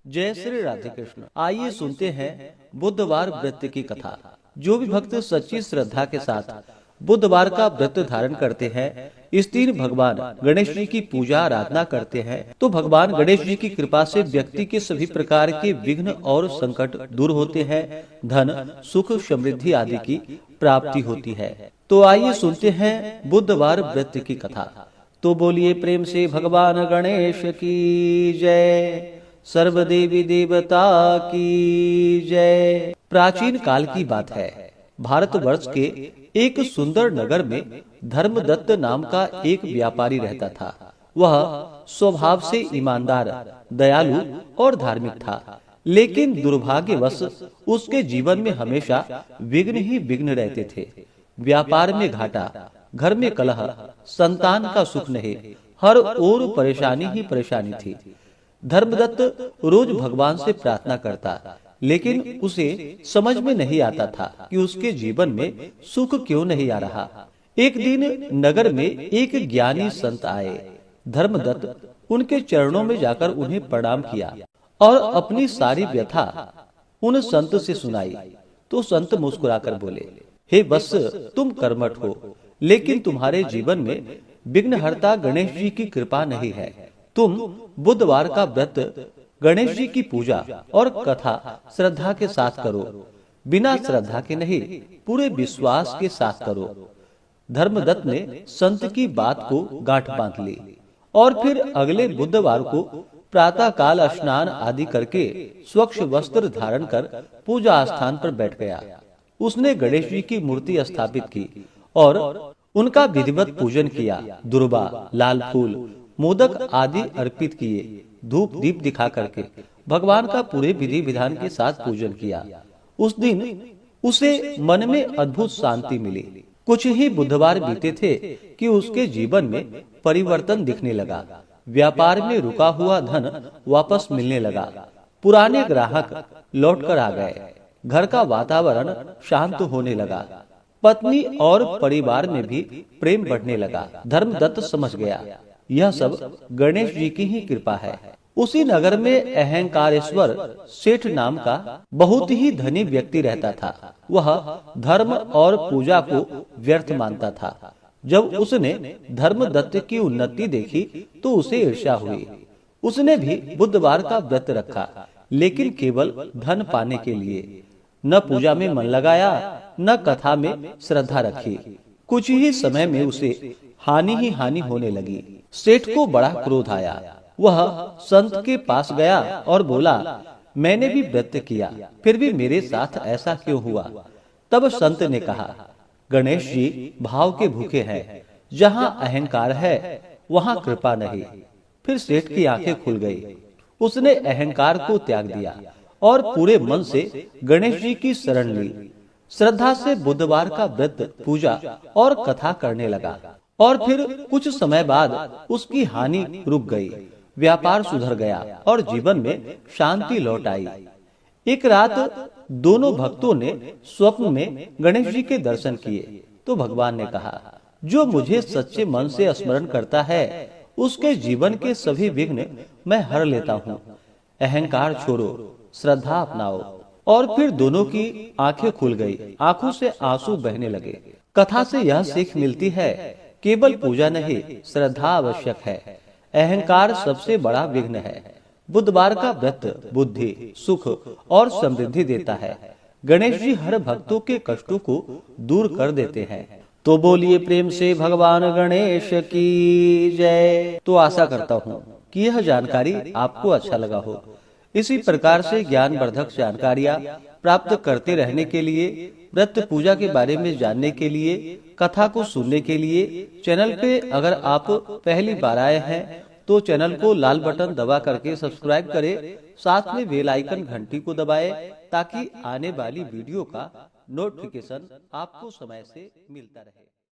जय श्री राधे कृष्ण। आइए सुनते हैं बुधवार व्रत की कथा। जो भी भक्त सच्ची श्रद्धा के साथ बुधवार का व्रत धारण करते हैं, इस दिन भगवान गणेश जी की पूजा आराधना करते हैं, तो भगवान गणेश जी की कृपा से व्यक्ति के सभी प्रकार के विघ्न और संकट दूर होते हैं, धन सुख समृद्धि आदि की प्राप्ति होती है। तो आइए सुनते हैं बुधवार व्रत की कथा। तो बोलिए प्रेम से भगवान गणेश की जय। सर्वदेवी देवता की जय। प्राचीन काल की बात है। भारतवर्ष के एक सुंदर नगर में धर्मदत्त नाम का एक व्यापारी रहता था। वह स्वभाव से ईमानदार, दयालु और धार्मिक था, लेकिन दुर्भाग्यवश उसके जीवन में हमेशा विघ्न ही विघ्न रहते थे। व्यापार में घाटा, घर में कलह, संतान का सुख नहीं, हर ओर परेशानी ही परेशानी थी। धर्मदत्त रोज भगवान से प्रार्थना करता, लेकिन उसे समझ में नहीं आता था कि उसके जीवन में सुख क्यों नहीं आ रहा। एक दिन नगर में एक ज्ञानी संत आए। धर्मदत्त उनके चरणों में जाकर उन्हें प्रणाम किया और अपनी सारी व्यथा उन संत से सुनाई। तो संत मुस्कुराकर बोले, हे वत्स, तुम कर्मठ हो, लेकिन तुम्हारे जीवन में विघ्नहर्ता गणेश जी की कृपा नहीं है। तुम बुधवार का व्रत, गणेश जी की पूजा और कथा श्रद्धा के साथ करो। बिना श्रद्धा के नहीं, पूरे विश्वास के साथ करो। धर्मदत्त ने संत की बात को गांठ बांध ली और फिर अगले बुधवार को प्रातः काल स्नान आदि करके स्वच्छ वस्त्र धारण कर पूजा स्थान पर बैठ गया। उसने गणेश जी की मूर्ति स्थापित की और उनका विधिवत पूजन किया। दुर्बा, लाल फूल, मोदक आदि अर्पित किए। धूप दीप दिखा करके भगवान का पूरे विधि विधान के साथ पूजन किया। उस दिन उसे मन में अद्भुत शांति मिली। कुछ ही बुधवार बीते थे कि उसके जीवन में परिवर्तन दिखने लगा। व्यापार में रुका हुआ धन वापस मिलने लगा। पुराने ग्राहक लौटकर आ गए। घर का वातावरण शांत होने लगा। पत्नी और परिवार में भी प्रेम बढ़ने लगा। धर्मदत्त समझ गया, यह सब गणेश जी की ही कृपा है। उसी नगर में अहंकारेश्वर सेठ नाम का बहुत ही धनी व्यक्ति रहता था। वह धर्म और पूजा को व्यर्थ मानता था। जब उसने धर्मदत्त की उन्नति देखी तो उसे ईर्ष्या हुई। उसने भी बुधवार का व्रत रखा, लेकिन केवल धन पाने के लिए। न पूजा में मन लगाया, न कथा में श्रद्धा रखी। कुछ ही समय में उसे हानि ही हानि होने लगी। सेठ को बड़ा क्रोध आया। वह संत के पास गया और बोला, मैंने भी व्रत किया, फिर भी मेरे साथ ऐसा क्यों हुआ? तब संत ने कहा, गणेश जी भाव के भूखे हैं। जहाँ अहंकार है वहाँ कृपा नहीं। फिर सेठ की आंखें खुल गई। उसने अहंकार को त्याग दिया और पूरे मन से गणेश जी की शरण ली। श्रद्धा से बुधवार का व्रत, पूजा और कथा करने लगा। और फिर कुछ समय बाद उसकी हानि रुक गई। व्यापार सुधर गया और जीवन में शांति लौट आई। एक रात दोनों भक्तों ने स्वप्न में गणेश जी के दर्शन किए। तो भगवान ने कहा, जो मुझे सच्चे मन से स्मरण करता है, उसके जीवन के सभी विघ्न मैं हर लेता हूँ। अहंकार छोड़ो, श्रद्धा अपनाओ। और फिर दोनों की आंखें खुल गई। आंखों से आंसू बहने लगे। कथा से यह सीख मिलती है, केवल पूजा नहीं, श्रद्धा आवश्यक है। अहंकार सबसे बड़ा विघ्न है। बुधवार का व्रत बुद्धि, सुख और समृद्धि देता है। गणेश जी हर भक्तों के कष्टों को दूर कर देते हैं। तो बोलिए प्रेम से भगवान गणेश की जय। तो आशा करता हूँ कि यह जानकारी आपको अच्छा लगा हो। इसी प्रकार से ज्ञानवर्धक जानकारियाँ प्राप्त करते रहने के लिए, व्रत पूजा के बारे में जानने के लिए, कथा को सुनने के लिए, चैनल पे अगर आप पहली बार आए हैं तो चैनल को लाल बटन दबा करके सब्सक्राइब करें। साथ में बेल आइकन घंटी को दबाएं, ताकि आने वाली वीडियो का नोटिफिकेशन आपको समय से मिलता रहे।